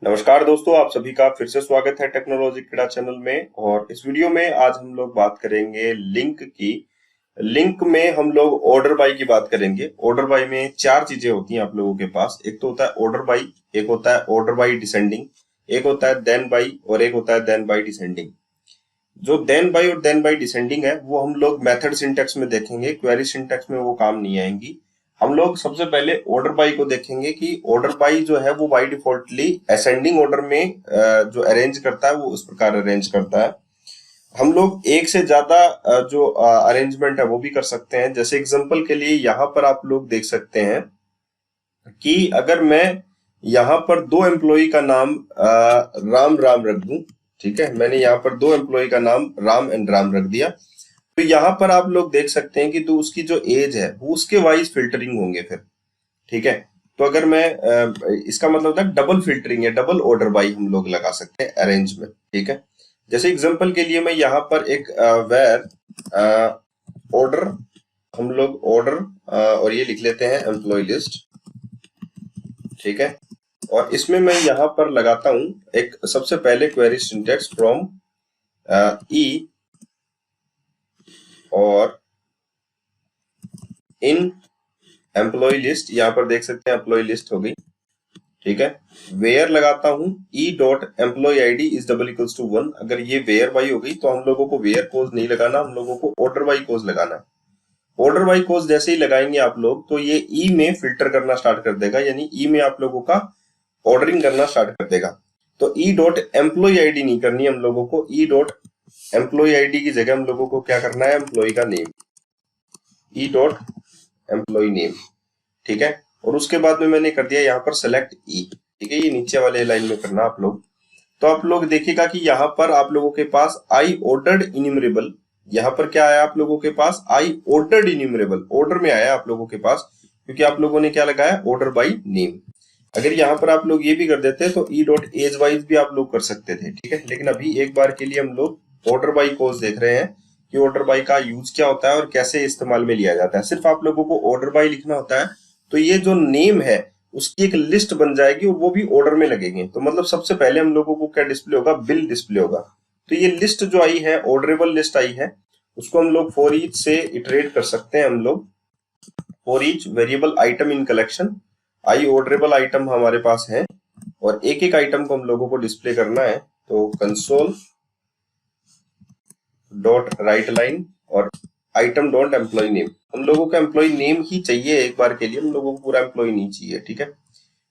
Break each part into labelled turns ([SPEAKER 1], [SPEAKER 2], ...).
[SPEAKER 1] नमस्कार दोस्तों, आप सभी का फिर से स्वागत है टेक्नोलॉजी क्रीड़ा चैनल में। और इस वीडियो में आज हम लोग बात करेंगे लिंक की। लिंक में हम लोग ऑर्डर बाई की बात करेंगे। ऑर्डर बाई में चार चीजें होती हैं आप लोगों के पास। एक तो होता है ऑर्डर बाई, एक होता है ऑर्डर बाई डिसेंडिंग, एक होता है देन बाई और एक होता है देन बाई डिसेंडिंग। जो देन बाई और देन बाई डिसेंडिंग है वो हम लोग मेथड सिंटैक्स में देखेंगे, क्वेरी सिंटैक्स में वो काम नहीं आएंगी। हम लोग सबसे पहले ऑर्डर बाई को देखेंगे कि ऑर्डर बाई जो है वो बाई डिफॉल्टली असेंडिंग ऑर्डर में जो अरेंज करता है वो इस प्रकार अरेंज करता है। हम लोग एक से ज्यादा जो अरेंजमेंट है वो भी कर सकते हैं। जैसे एग्जांपल के लिए यहाँ पर आप लोग देख सकते हैं कि अगर मैं यहाँ पर दो एम्प्लॉय का नाम राम राम रख दूं, ठीक है, मैंने यहाँ पर दो एम्प्लॉय का नाम राम एंड राम रख दिया, तो यहाँ पर आप लोग देख सकते हैं कि तो उसकी जो एज है वो उसके वाइज फिल्टरिंग होंगे फिर, ठीक है। तो अगर मैं इसका मतलब होता है डबल फिल्टरिंग या डबल ऑर्डर बाई हम लोग लगा सकते हैं अरेंज में, ठीक है। जैसे एग्जांपल के लिए मैं यहाँ पर एक वेर ऑर्डर, हम लोग ऑर्डर और ये लिख लेते हैं एम्प्लॉय लिस्ट, ठीक है। और इसमें मैं यहाँ पर लगाता हूं एक सबसे पहले क्वेरी सिंटैक्स फ्रॉम ई और इन एम्प्लॉय लिस्ट, यहाँ पर देख सकते हैं एम्प्लॉय लिस्ट हो गई, ठीक है। वेयर लगाता हूं E dot employ ID is double equals to 1। अगर ये वेयर बाई हो गई तो हम लोगों को वेयर कोज नहीं लगाना, हम लोगों को ऑर्डर बाई कोज लगाना है। ऑर्डर बाई कोज जैसे ही लगाएंगे आप लोग तो ये ई में फिल्टर करना स्टार्ट कर देगा, यानी ई में आप लोगों का ऑर्डरिंग करना स्टार्ट कर देगा। तो ई डॉट एम्प्लॉय आईडी नहीं करनी हम लोगों को, ई डॉट एम्प्लॉय आईडी की जगह हम लोगों को क्या करना है, एम्प्लॉय का name, E dot employ name, ठीक है। और उसके बाद में मैंने कर दिया यहाँ पर सेलेक्ट ई, ठीक है। ये नीचे वाले लाइन में करना आप लोग। तो आप लोग देखिएगा कि यहाँ पर आप लोगों के पास आई ऑर्डर्ड इन्यूमरेबल, यहाँ पर क्या आया आप लोगों के पास, आई ऑर्डर्ड इन्यूमरेबल ऑर्डर में आया आप लोगों के पास, क्योंकि आप लोगों ने क्या लगाया, ऑर्डर बाई नेम। अगर यहाँ पर आप लोग ये भी कर देते तो ई डॉट एज वाइज भी आप लोग कर सकते थे, ठीक है। लेकिन अभी एक बार के लिए हम लोग ऑर्डर बाई कोज देख रहे हैं कि ऑर्डर बाई का यूज क्या होता है और कैसे इस्तेमाल में लिया जाता है। सिर्फ आप लोगों को ऑर्डर बाई लिखना होता है, तो ये जो नेम है उसकी एक लिस्ट बन जाएगी और वो भी ऑर्डर में लगेंगे। तो मतलब सबसे पहले हम लोगों को क्या डिस्प्ले होगा, बिल डिस्प्ले होगा। तो ये लिस्ट जो आई है, ऑर्डरेबल लिस्ट आई है, उसको हम लोग फॉर ईच से इटरेट कर सकते हैं। हम लोग for each variable item in collection, I orderable item हमारे पास है और एक एक आइटम को हम लोगों को डिस्प्ले करना है। तो कंसोल डॉट राइट लाइन और आइटम डॉट एम्प्लॉय नेम, हम लोगों का एम्प्लॉय नेम ही चाहिए एक बार के लिए, हम लोगों को पूरा एम्प्लॉय नहीं चाहिए, ठीक है।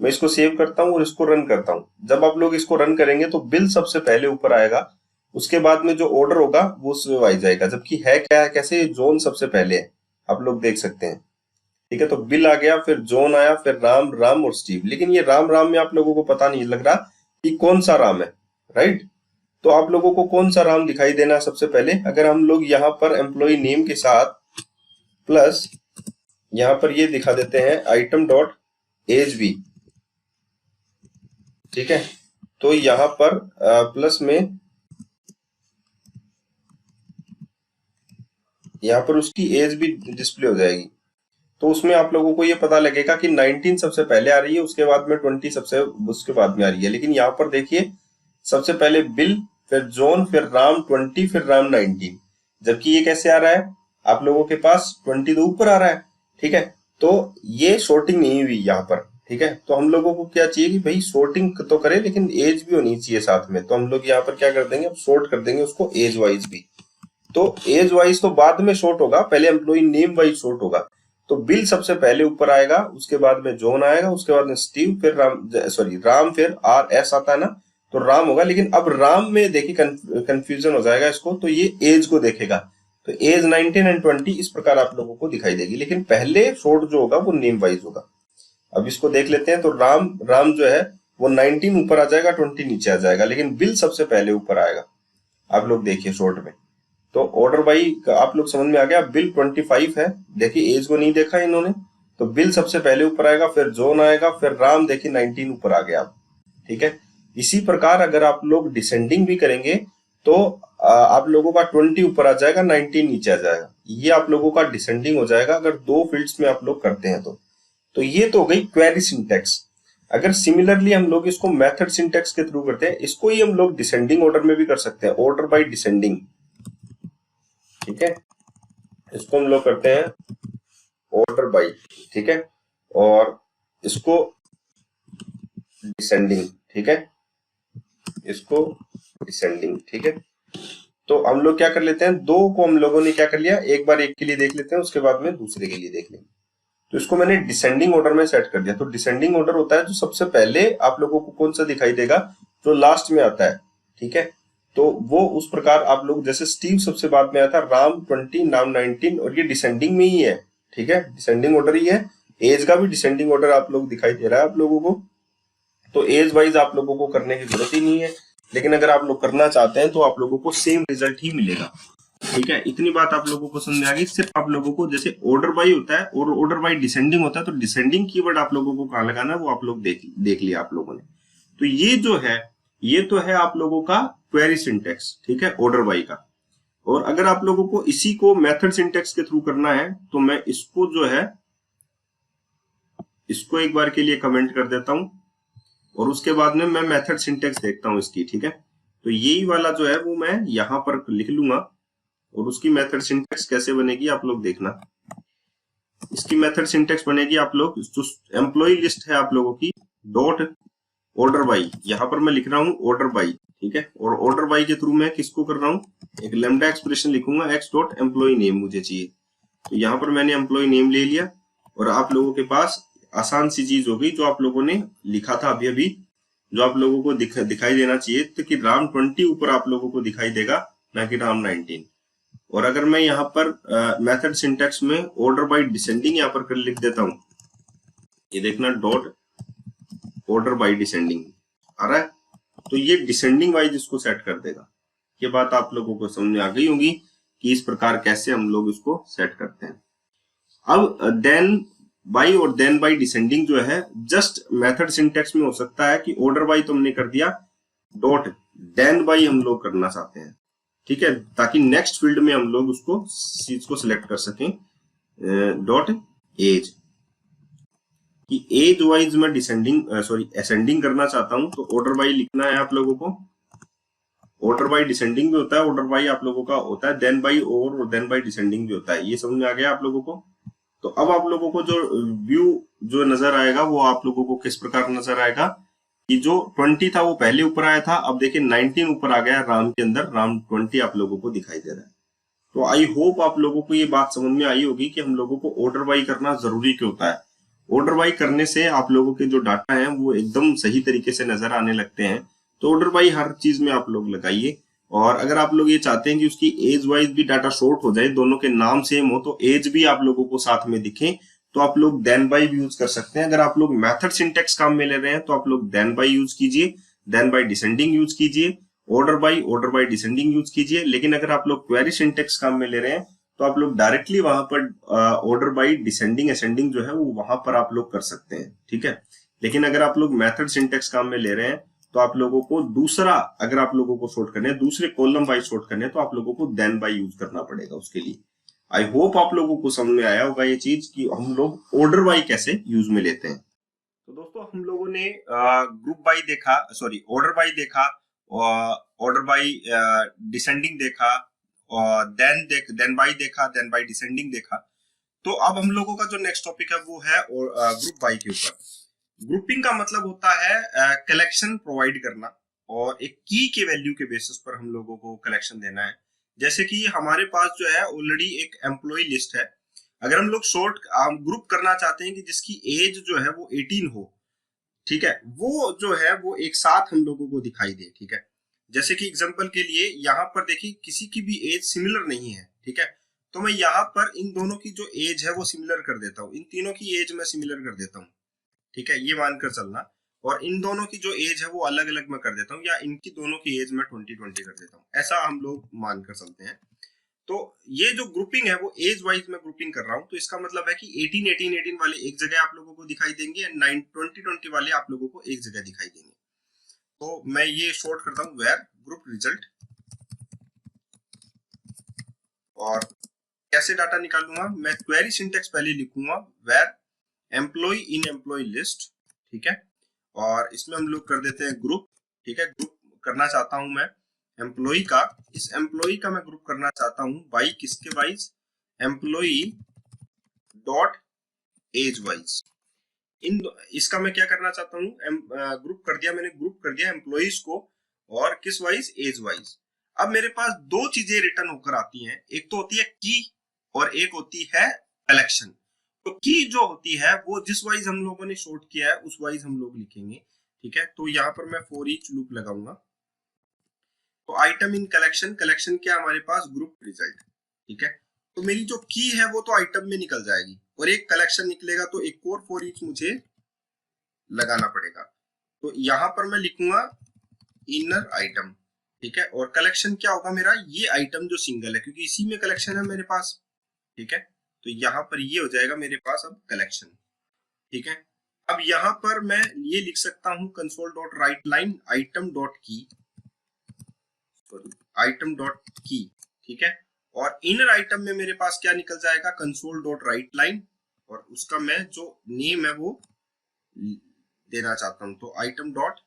[SPEAKER 1] मैं इसको सेव करता हूँ और इसको रन करता हूँ। जब आप लोग इसको रन करेंगे तो बिल सबसे पहले ऊपर आएगा, उसके बाद में जो ऑर्डर होगा वो उसमें वाइज आएगा। जबकि है क्या है, कैसे, जोन सबसे पहले है, आप लोग देख सकते हैं, ठीक है। तो बिल आ गया, फिर जोन आया, फिर राम राम और स्टीव। लेकिन ये राम राम में आप लोगों को पता नहीं लग रहा कि कौन सा राम है, राइट। तो आप लोगों को कौन सा राम दिखाई देना है सबसे पहले, अगर हम लोग यहाँ पर एम्प्लॉय नेम के साथ प्लस यहाँ पर ये दिखा देते हैं आइटम डॉट एज भी, ठीक है। तो यहाँ पर प्लस में यहाँ पर उसकी एज भी डिस्प्ले हो जाएगी। तो उसमें आप लोगों को ये पता लगेगा कि 19 सबसे पहले आ रही है, उसके बाद में 20 सबसे उसके बाद में आ रही है। लेकिन यहाँ पर देखिए सबसे पहले बिल, फिर जोन, फिर राम 20, फिर राम 19। जबकि ये कैसे आ रहा है, आप लोगों के पास 20 तो ऊपर आ रहा है, ठीक है। तो ये शॉर्टिंग नहीं हुई यहाँ पर, ठीक है। तो हम लोगों को क्या चाहिए कि भाई शॉर्टिंग तो करे लेकिन एज भी होनी चाहिए साथ में। तो हम लोग यहाँ पर क्या कर देंगे, अब शॉर्ट कर देंगे उसको एज वाइज भी। तो एज वाइज तो बाद में शॉर्ट होगा, पहले एम्प्लॉय नेम वाइज शॉर्ट होगा। तो बिल सबसे पहले ऊपर आएगा, उसके बाद में जोन आएगा, उसके बाद में स्टीव, फिर राम, सॉरी राम, फिर आर एस आता है ना, तो राम होगा। लेकिन अब राम में देखिए कंफ्यूजन हो जाएगा इसको, तो ये एज को देखेगा। तो एज 19 एंड 20 इस प्रकार आप लोगों को दिखाई देगी, लेकिन पहले शॉर्ट जो होगा वो नेम वाइज होगा। अब इसको देख लेते हैं। तो राम राम जो है वो 19 ऊपर आ जाएगा, 20 नीचे आ जाएगा, लेकिन बिल सबसे पहले ऊपर आएगा। आप लोग देखिए शॉर्ट में, तो ऑर्डर बाई आप लोग समझ में आ गया। बिल 25 है, देखिए एज को नहीं देखा इन्होंने, तो बिल सबसे पहले ऊपर आएगा, फिर जोन आएगा, फिर राम, देखिए 19 ऊपर आ गया, ठीक है। इसी प्रकार अगर आप लोग डिसेंडिंग भी करेंगे तो आप लोगों का 20 ऊपर आ जाएगा, 19 नीचे आ जाएगा। ये आप लोगों का डिसेंडिंग हो जाएगा अगर दो फील्ड्स में आप लोग करते हैं तो ये तो हो गई क्वेरी सिंटैक्स। अगर सिमिलरली हम लोग इसको मेथड सिंटेक्स के थ्रू करते हैं, इसको ही हम लोग डिसेंडिंग ऑर्डर में भी कर सकते हैं, ऑर्डर बाय डिसेंडिंग, ठीक है। इसको हम लोग करते हैं ऑर्डर बाय, ठीक है, और इसको डिसेंडिंग, ठीक है, इसको डिसेंडिंग, ठीक है। तो हम लोग क्या कर लेते हैं, दो को हम लोगों ने क्या कर लिया, एक बार एक के लिए देख लेते हैं, उसके बाद में दूसरे के लिए देख लेंगे। तो इसको मैंने डिसेंडिंग ऑर्डर में सेट कर दिया। तो डिसेंडिंग ऑर्डर होता है जो सबसे पहले आप लोगों को कौन सा दिखाई देगा, जो लास्ट में आता है, ठीक है। तो वो उस प्रकार आप लोग, जैसे स्टीव सबसे बाद में आया था, राम 20, नाम 19, और ये डिसेंडिंग में ही है, ठीक है, डिसेंडिंग ऑर्डर ही है। एज का भी डिसेंडिंग ऑर्डर आप लोग दिखाई दे रहा है आप लोगों को। तो एज वाइज आप लोगों को करने की जरूरत ही नहीं है, लेकिन अगर आप लोग करना चाहते हैं तो आप लोगों को सेम रिजल्ट ही मिलेगा, ठीक है। इतनी बात आप लोगों को समझ में आ गई। सिर्फ आप लोगों को, जैसे ऑर्डर बाई होता है और ऑर्डर बाई डिसेंडिंग होता है, तो डिसेंडिंग कीवर्ड आप लोगों को कहाँ लगाना है वो आप लोग देख लिया आप लोगों ने। तो ये जो है, ये तो है आप लोगों का क्वेरी सिंटेक्स, ठीक है, ऑर्डर बाई का। और अगर आप लोगों को इसी को मेथड सिंटेक्स के थ्रू करना है, तो मैं इसको जो है, इसको एक बार के लिए कमेंट कर देता हूं, और उसके बाद में मैं मेथड सिंटेक्स देखता हूं इसकी, ठीक है। तो यही वाला जो है वो मैं यहां पर लिख लूंगा, और उसकी मेथड सिंटेक्स कैसे बनेगी आप लोग देखना। इसकी मेथड सिंटेक्स बनेगी, आप लोग जो एम्प्लॉय लिस्ट है आप लोगों की, डॉट ऑर्डर बाई, यहां पर मैं लिख रहा हूं ऑर्डर बाई, ठीक है। और ऑर्डर बाई के थ्रू मैं किसको कर रहा हूं, एक लैम्डा एक्सप्रेशन लिखूंगा, एक्स डॉट एम्प्लॉय नेम मुझे चाहिए। तो यहां पर मैंने एम्प्लॉय नेम ले लिया, और आप लोगों के पास आसान सी चीज होगी जो आप लोगों ने लिखा था अभी अभी, जो आप लोगों को दिखाई देना चाहिए, तो कि राम 20 ऊपर आप लोगों को दिखाई देगा, ना कि राम 19। और अगर मैं यहाँ पर मेथड सिंटेक्स में ऑर्डर बाय डिसेंडिंग यहाँ पर कर लिख देता हूं, ये देखना, डॉट ऑर्डर बाय डिसेंडिंग आ रहा है, तो ये डिसेंडिंग वाइज इसको सेट कर देगा। ये बात आप लोगों को समझ में आ गई होगी कि इस प्रकार कैसे हम लोग इसको सेट करते हैं। अब देन बाई और देन बाई डिसेंडिंग जो है, जस्ट मेथड सिंटेक्स में हो सकता है कि ऑर्डर बाई तो हमने कर दिया, डॉट देन बाई हम लोग करना चाहते हैं, ठीक है, ताकि नेक्स्ट फील्ड में हम लोग उसको चीज को सिलेक्ट कर सकें, डॉट एज, कि एज वाइज मैं डिसेंडिंग सॉरी असेंडिंग करना चाहता हूं, तो ऑर्डर बाई लिखना है आप लोगों को। ऑर्डर बाई डिसेंडिंग भी होता है, ऑर्डर बाई आप लोगों का होता है, देन बाई और देन बाई डिसेंडिंग भी होता है। ये समझ में आ गया आप लोगों को। तो अब आप लोगों को जो व्यू जो नजर आएगा वो आप लोगों को किस प्रकार नजर आएगा, कि जो 20 था वो पहले ऊपर आया था, अब देखिए 19 ऊपर आ गया राम के अंदर, राम 20 आप लोगों को दिखाई दे रहा है। तो आई होप आप लोगों को ये बात समझ में आई होगी कि हम लोगों को ऑर्डर बाई करना जरूरी क्यों होता है। ऑर्डर बाई करने से आप लोगों के जो डाटा है वो एकदम सही तरीके से नजर आने लगते हैं। तो ऑर्डर बाई हर चीज में आप लोग लगाइए। और अगर आप लोग ये चाहते हैं कि उसकी एज वाइज भी डाटा शॉर्ट हो जाए, दोनों के नाम सेम हो, तो एज भी आप लोगों को साथ में दिखे, तो आप लोग देन बाई भी यूज कर सकते हैं। अगर आप लोग मेथड सिंटेक्स काम में ले रहे हैं तो आप लोग देन बाई यूज कीजिए, देन बाई डिसेंडिंग यूज कीजिए, ऑर्डर बाई डिसेंडिंग यूज कीजिए। लेकिन अगर आप लोग क्वेरी सिंटेक्स काम में ले रहे हैं तो आप लोग डायरेक्टली वहां पर ऑर्डर बाई डिसेंडिंग असेंडिंग जो है वो वहां पर आप लोग कर सकते हैं, ठीक है। लेकिन अगर आप लोग मेथड सिंटेक्स काम में ले रहे हैं तो आप लोगों को दूसरा, अगर आप लोगों को शॉर्ट करने हैं, दूसरे कॉलम वाइज शॉर्ट करने हैं, तो आप लोगों को देन बाई यूज करना पड़ेगा उसके लिए। आई होप आप लोगों को समझ में आया होगा ये चीज कि हम लोग ऑर्डर बाई कैसे यूज में लेते हैं। तो दोस्तों हम लोगों ने ग्रुप बाई देखा, सॉरी ऑर्डर बाई देखा, ऑर्डर बाई डिसेंडिंग देखा, और देन बाई देखा, देन बाई डिसेंडिंग देखा। तो अब हम लोगों का जो नेक्स्ट टॉपिक है वो है ग्रुप बाई के ऊपर। ग्रुपिंग का मतलब होता है कलेक्शन प्रोवाइड करना, और एक की के वैल्यू के बेसिस पर हम लोगों को कलेक्शन देना है। जैसे कि हमारे पास जो है ऑलरेडी एक एम्प्लॉय लिस्ट है, अगर हम लोग शॉर्ट ग्रुप करना चाहते हैं कि जिसकी एज जो है वो 18 हो, ठीक है, वो जो है वो एक साथ हम लोगों को दिखाई दे, ठीक है। जैसे कि एग्जांपल के लिए यहाँ पर देखिए किसी की भी एज सिमिलर नहीं है, ठीक है, तो मैं यहाँ पर इन दोनों की जो एज है वो सिमिलर कर देता हूँ, इन तीनों की एज मैं सिमिलर कर देता हूँ, ठीक है, ये मानकर चलना। और इन दोनों की जो एज है वो अलग अलग मैं कर देता हूँ, या इनकी दोनों की एज मैं 20-20 कर देता हूँ, ऐसा हम लोग मानकर चलते हैं। तो ये जो ग्रुपिंग है वो एज वाइज में ग्रुपिंग कर रहा हूँ, तो इसका मतलब है कि 18-18-18 वाले एक जगह आप लोगों को दिखाई देंगे, एंड 20-20 वाले आप लोगों को एक जगह दिखाई देंगे। तो मैं ये शॉर्ट करता हूँ वेयर ग्रुप रिजल्ट, और कैसे डाटा निकालूंगा, मैं क्वेरी सिंटेक्स पहले लिखूंगा where employ in employ list, ठीक है, और इसमें हम लोग कर देते हैं ग्रुप। ठीक है, ग्रुप करना चाहता हूं मैं एम्प्लॉय का, इस एम्प्लॉय का मैं ग्रुप करना चाहता हूं बाई किसके wise, employ dot age wise. इन इसका मैं क्या करना चाहता हूँ, ग्रुप कर दिया मैंने, ग्रुप कर दिया एम्प्लॉइज को और किस वाइज, एज वाइज। अब मेरे पास दो चीजें रिटर्न होकर आती हैं, एक तो होती है की और एक होती है कलेक्शन। तो की जो होती है वो जिस वाइज हम लोगों ने शॉर्ट किया है उस वाइज हम लोग लिखेंगे। ठीक है, तो यहाँ पर मैं फॉर ईच लूप लगाऊंगा। तो आइटम इन कलेक्शन, कलेक्शन क्या हमारे पास, ग्रुप रिजल्ट। ठीक है, तो मेरी जो की है वो तो आइटम में निकल जाएगी और एक कलेक्शन निकलेगा, तो एक और फॉर ईच मुझे लगाना पड़ेगा। तो यहां पर मैं लिखूंगा इनर आइटम। ठीक है, और कलेक्शन क्या होगा मेरा, ये आइटम जो सिंगल है क्योंकि इसी में कलेक्शन है मेरे पास। ठीक है, तो यहां पर ये हो जाएगा मेरे पास अब कलेक्शन। ठीक है, अब यहां पर मैं ये लिख सकता हूं console dot right line item dot की, सॉरी आइटम डॉट की। ठीक है, और इनर आइटम में मेरे पास क्या निकल जाएगा, कंसोल डॉट राइट लाइन, और उसका मैं जो नेम है वो देना चाहता हूं, तो item dot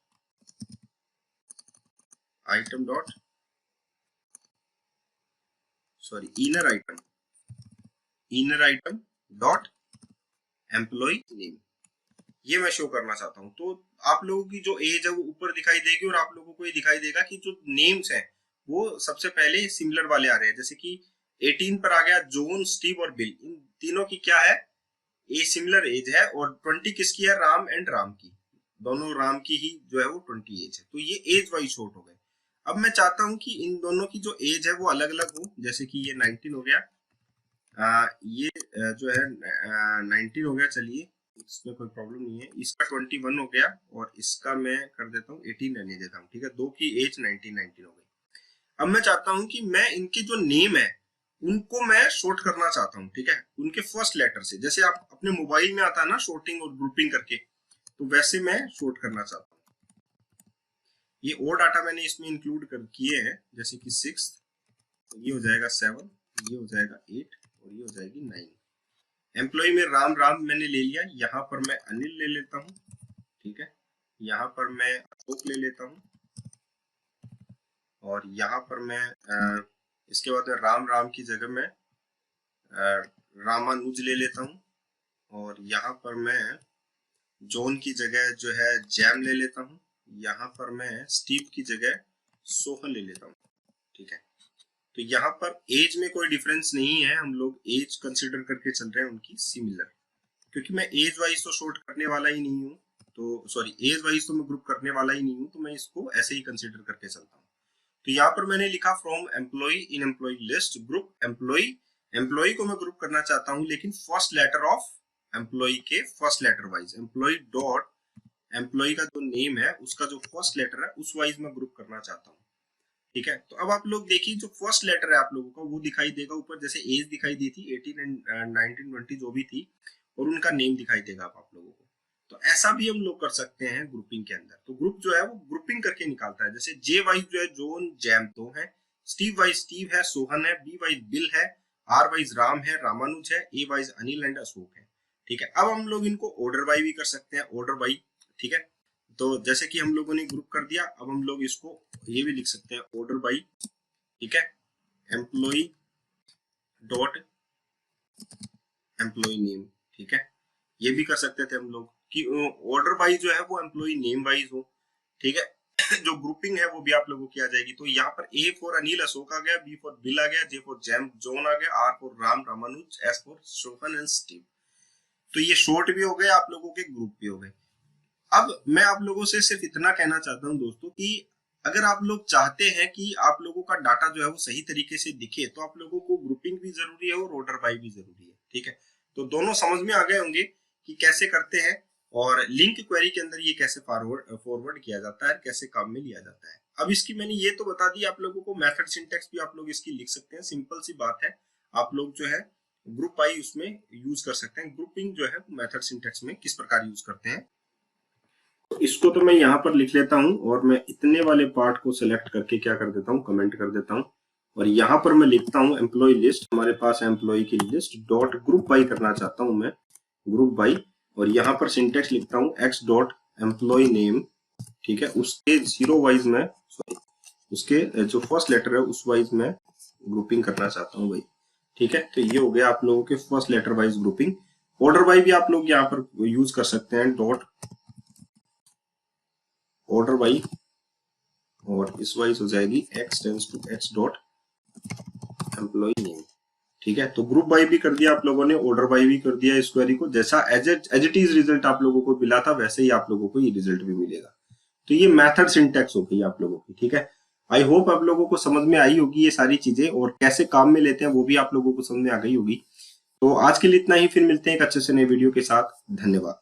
[SPEAKER 1] sorry inner item dot employ name, ये मैं शो करना चाहता हूं। तो आप लोगों की जो एज है वो ऊपर दिखाई देगी और आप लोगों को ये दिखाई देगा कि जो नेम्स हैं वो सबसे पहले सिमिलर वाले आ रहे हैं। जैसे कि 18 पर आ गया जॉन, स्टीव और बिल, इन तीनों की क्या है, ए सिमिलर एज है, और 20 किसकी है, राम एंड राम की, दोनों राम की ही जो है वो 20 एज है। तो ये एज वाइज शॉर्ट हो गए। अब मैं चाहता हूं कि इन दोनों की जो एज है वो अलग अलग हो, जैसे कि ये 19 हो गया, ये जो है 19 हो गया, चलिए इसमें कोई प्रॉब्लम नहीं है। इसका 21 हो गया और इसका मैं कर देता हूँ 18 रहने देता हूँ। ठीक है, दो की एज 19 हो गई। अब मैं चाहता हूं कि मैं इनके जो नेम है उनको मैं शॉर्ट करना चाहता हूं। ठीक है, उनके फर्स्ट लेटर से, जैसे आप अपने मोबाइल में आता है ना शॉर्टिंग और ग्रुपिंग करके, तो वैसे मैं शॉर्ट करना चाहता हूं। ये और डाटा मैंने इसमें इंक्लूड कर किए हैं, जैसे कि 6, ये हो जाएगा 7, ये हो जाएगा 8 और ये हो जाएगी 9। एम्प्लॉय में राम राम मैंने ले लिया, यहाँ पर मैं अनिल ले लेता हूँ। ठीक है, यहाँ पर मैं अशोक ले लेता हूँ, और यहाँ पर मैं इसके बाद में राम राम की जगह मैं रामानुज ले लेता हूँ, और यहाँ पर मैं जॉन की जगह जो है जैम ले लेता हूँ, यहाँ पर मैं स्टीव की जगह सोहन ले लेता हूँ। ठीक है, तो यहाँ पर एज में कोई डिफरेंस नहीं है, हम लोग एज कंसिडर करके चल रहे हैं उनकी सिमिलर, क्योंकि मैं एज वाइज तो शॉर्ट करने वाला ही नहीं हूँ, तो सॉरी एज वाइज तो मैं ग्रुप करने वाला ही नहीं हूँ, तो मैं इसको ऐसे ही कंसिडर करके चलता हूँ। तो यहाँ पर मैंने लिखा from employ in employ list group employ, employ को मैं ग्रुप करना चाहता हूँ लेकिन फर्स्ट लेटर ऑफ एम्प्लॉय के first letter wise, employ dot employ का जो नेम है उसका जो फर्स्ट लेटर है उस वाइज मैं ग्रुप करना चाहता हूँ। ठीक है, तो अब आप लोग देखिए जो फर्स्ट लेटर है आप लोगों का वो दिखाई देगा ऊपर, जैसे एज दिखाई दी थी 18 एंड 19 20 जो भी थी, और उनका नेम दिखाई देगा आप लोगों को। तो ऐसा भी हम लोग कर सकते हैं ग्रुपिंग के अंदर। तो ग्रुप जो है वो ग्रुपिंग करके निकालता है, जैसे जे वाइज जो है जोन जैम तो है, स्टीव वाइज स्टीव है, सोहन है, बी वाइज बिल है, आर वाइज राम है, रामानुज है, ए वाइज अनिल एंड अशोक है। ठीक है, अब हम लोग इनको ऑर्डर बाई भी कर सकते हैं, ऑर्डर बाई। ठीक है, तो जैसे कि हम लोगों ने ग्रुप कर दिया, अब हम लोग इसको ये भी लिख सकते हैं ऑर्डर बाई। ठीक है, एम्प्लॉय डॉट एम्प्लॉय नेम। ठीक है, ये भी कर सकते थे हम लोग कि ऑर्डर वाइज जो है वो एम्प्लॉय नेम वाइज हो। ठीक है, जो ग्रुपिंग है वो भी आप लोगों की आ जाएगी। तो यहाँ पर ए फॉर अनिल अशोक आ गया, बी फॉर बिल आ गया, जे फॉर जैम जॉन आ गया, R for Ram Ramanuj, S for Shobhan and Steve. तो ये शॉर्ट भी हो गए आप लोगों के, ग्रुप भी हो गए। अब मैं आप लोगों से सिर्फ इतना कहना चाहता हूँ दोस्तों कि अगर आप लोग चाहते हैं कि आप लोगों का डाटा जो है वो सही तरीके से दिखे, तो आप लोगों को ग्रुपिंग भी जरूरी है और ऑर्डर बाई भी जरूरी है। ठीक है, तो दोनों समझ में आ गए होंगे कि कैसे करते हैं, और लिंक क्वेरी के अंदर ये कैसे फॉरवर्ड किया जाता है, कैसे काम में लिया जाता है। अब इसकी मैंने ये तो बता दी आप लोगों को, मेथड सिंटेक्स भी आप लोग इसकी लिख सकते हैं, सिंपल सी बात है। आप लोग जो है ग्रुप बाई उसमें यूज कर सकते हैं। ग्रुपिंग जो है मेथड सिंटेक्स में किस प्रकार यूज करते हैं, तो इसको तो मैं यहाँ पर लिख लेता हूँ, और मैं इतने वाले पार्ट को सिलेक्ट करके क्या कर देता हूँ, कमेंट कर देता हूँ, और यहाँ पर मैं लिखता हूँ एम्प्लॉय लिस्ट, हमारे पास एम्प्लॉय की लिस्ट डॉट ग्रुप बाई करना चाहता हूँ मैं, ग्रुप बाई, और यहाँ पर सिंटेक्स लिखता हूँ एक्स डॉट एम्प्लॉय नेम, ठीक है, उसके 0 वाइज में, सॉरी, उसके जो फर्स्ट लेटर है उस वाइज में ग्रुपिंग करना चाहता हूँ भाई, ठीक है। तो ये हो गया आप लोगों के first letter wise grouping. Order by भी आप लोग यहाँ पर यूज कर सकते हैं, डॉट ऑर्डर बाय, और इस वाइज हो जाएगी x tends to x dot employ name, ठीक है। तो ग्रुप बाय भी कर दिया आप लोगों ने, ऑर्डर बाय भी कर दिया इस क्वेरी को, जैसा एज इट इज रिजल्ट आप लोगों को मिला था वैसे ही आप लोगों को ये रिजल्ट भी मिलेगा। तो ये मेथड सिंटैक्स हो गई आप लोगों की, ठीक है। आई होप आप लोगों को समझ में आई होगी ये सारी चीजें, और कैसे काम में लेते हैं वो भी आप लोगों को समझ में आ गई होगी। तो आज के लिए इतना ही, फिर मिलते हैं एक अच्छे से नए वीडियो के साथ। धन्यवाद।